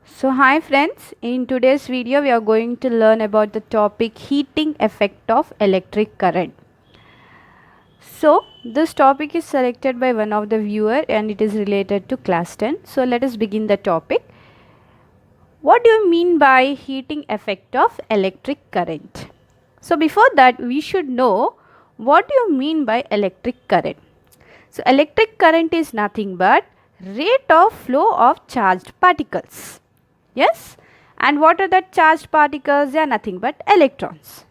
So hi friends, in today's video we are going to learn about the topic heating effect of electric current. So this topic is selected by one of the viewer and it is related to class 10. So let us begin the topic. What do you mean by heating effect of electric current? So before that we should know what do you mean by electric current. So electric current is nothing but rate of flow of charged particles. Yes, and what are the charged particles? They are nothing but electrons.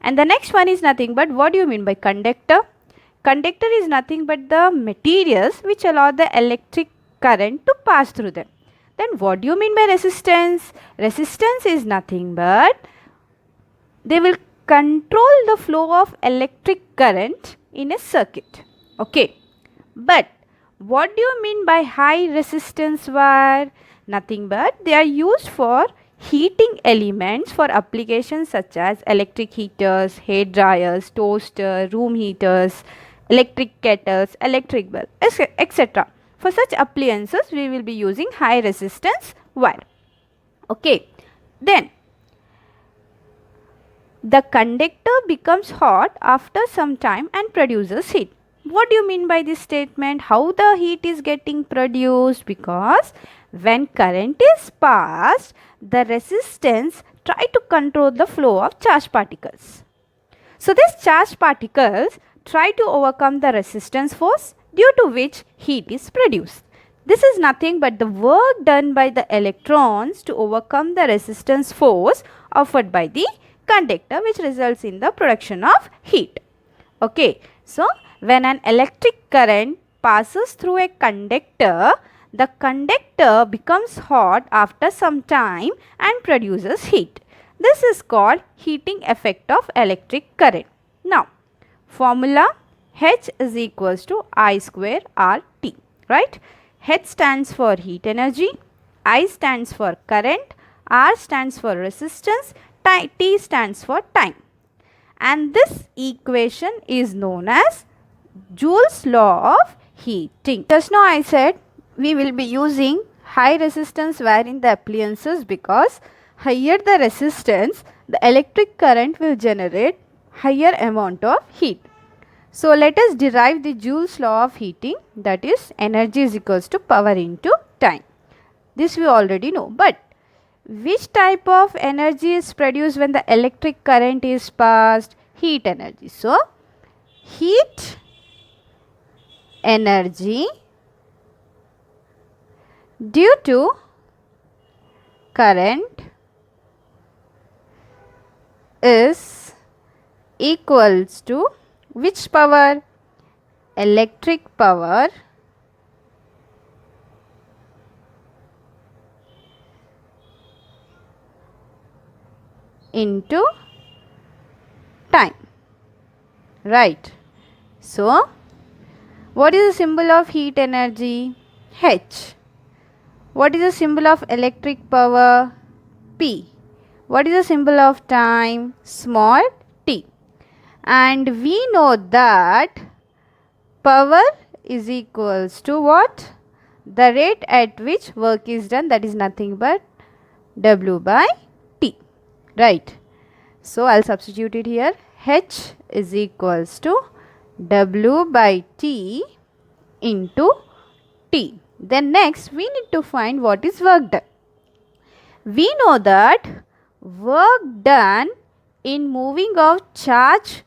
And the next one is nothing but what do you mean by conductor? Conductor is nothing but the materials which allow the electric current to pass through them. Then what do you mean by resistance? Resistance is nothing but they will control the flow of electric current in a circuit. Okay. But what do you mean by high resistance wire? Nothing but they are used for heating elements for applications such as electric heaters, hair dryers, toaster, room heaters, electric kettles, electric bulb, etc. For such appliances we will be using high resistance wire. Okay. Then the conductor becomes hot after some time and produces heat. What do you mean by this statement? How the heat is getting produced? Because when current is passed, the resistance try to control the flow of charged particles. So these charged particles try to overcome the resistance force due to which heat is produced. This is nothing but the work done by the electrons to overcome the resistance force offered by the conductor, which results in the production of heat. Okay, so when an electric current passes through a conductor, the conductor becomes hot after some time and produces heat. This is called heating effect of electric current. Now, formula H is equals to I square RT, right? H stands for heat energy, I stands for current, R stands for resistance, T stands for time. And this equation is known as Joule's law of heating. Just now I said we will be using high resistance wire in the appliances because higher the resistance, the electric current will generate higher amount of heat. So let us derive the Joule's law of heating, that is energy is equals to power into time. This we already know, but which type of energy is produced when the electric current is passed? Heat energy. So heat energy due to current is equals to which power? Electric power into time, right? So what is the symbol of heat energy? H. What is the symbol of electric power? P. What is the symbol of time? Small t. And we know that power is equals to what? The rate at which work is done, that is nothing but W by T, right? So I'll substitute it here. H is equals to W by T into T. Then next we need to find what is work done. We know that work done in moving of charge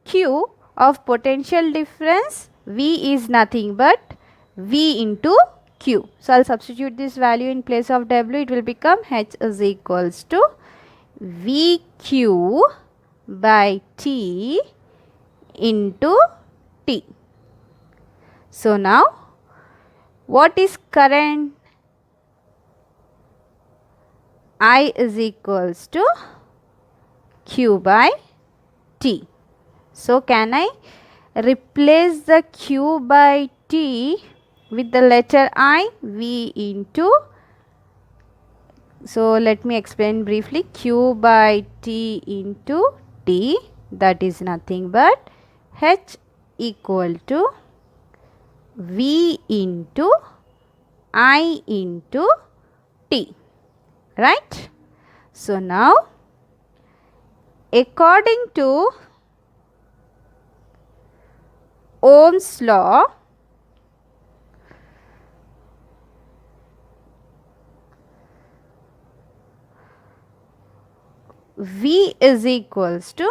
Q of potential difference V is nothing but V into Q. So I'll substitute this value in place of W. It will become H is equals to VQ by T into T. So now what is current? I is equals to Q by T. So can I replace the Q by T with the letter I? V into, so let me explain briefly. Q by T into T, that is nothing but H equal to V into I into T. right? So now according to Ohm's law, V is equals to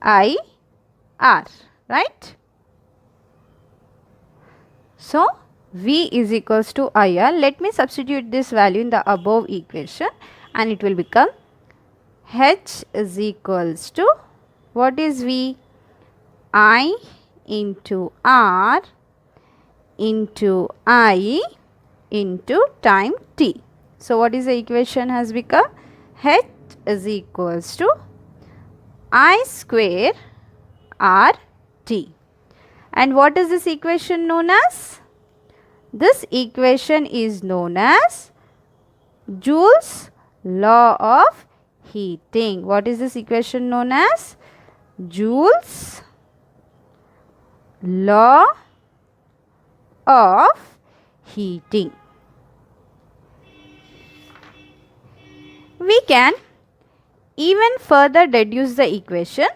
I R, right? So V is equals to IR. Let me substitute this value in the above equation and it will become H is equals to, what is V? I into R into I into time t. So what is the equation has become? H is equals to I square R t. And what is this equation known as? This equation is known as Joule's law of heating. What is this equation known as? Joule's law of heating. We can even further deduce the equation,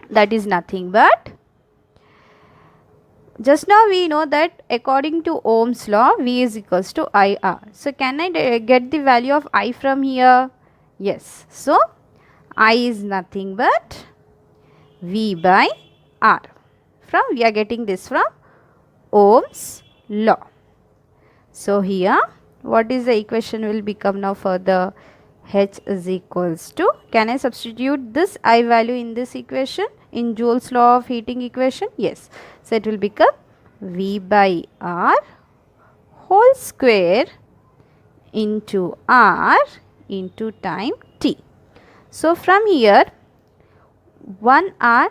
that is nothing but, just now we know that according to Ohm's law, V is equals to IR. So can I get the value of I from here? Yes. So I is nothing but V by R. We are getting this from Ohm's law. So here what is the equation will become now further? H is equals to, can I substitute this I value in this equation in Joule's law of heating equation? Yes. So it will become V by R whole square into R into time t. So from here 1 R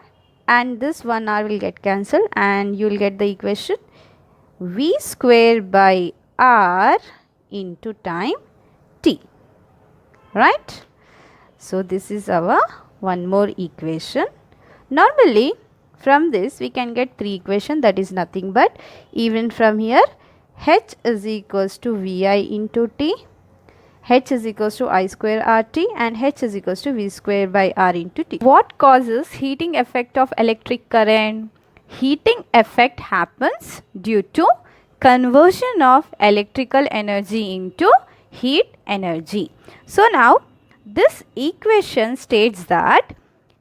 and this 1 R will get cancelled and you will get the equation V square by R into time t, right? So this is our one more equation. Normally from this we can get 3 equations, that is nothing but, even from here H is equals to Vi into T, H is equals to I square RT and H is equals to V square by R into T. What causes heating effect of electric current? Heating effect happens due to conversion of electrical energy into heat energy. So now this equation states that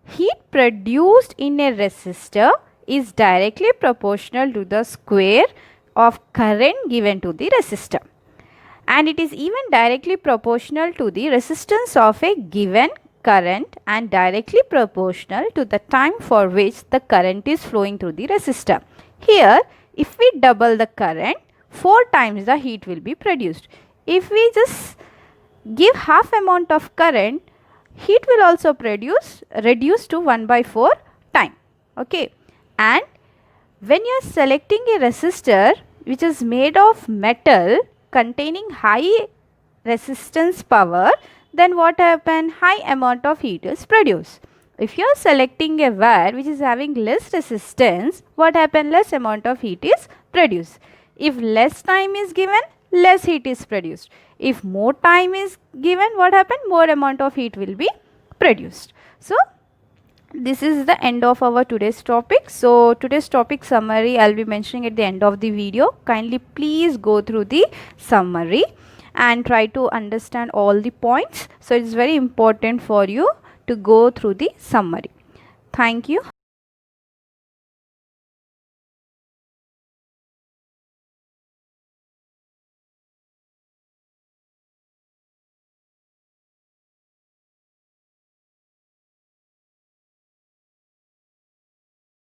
heat produced in a resistor is directly proportional to the square of current given to the resistor, and it is even directly proportional to the resistance of a given current and directly proportional to the time for which the current is flowing through the resistor. Here if we double the current, 4 times the heat will be produced. If we just give half amount of current, heat will also reduce to 1 by 4 time. Okay, and when you are selecting a resistor which is made of metal containing high resistance power, then what happen? High amount of heat is produced. If you are selecting a wire which is having less resistance, what happen? Less amount of heat is produced. If less time is given, less heat is produced. If more time is given, what happen? More amount of heat will be produced. So this is the end of our today's topic. So today's topic summary I will be mentioning at the end of the video. Kindly please go through the summary and try to understand all the points. So it is very important for you to go through the summary. Thank you.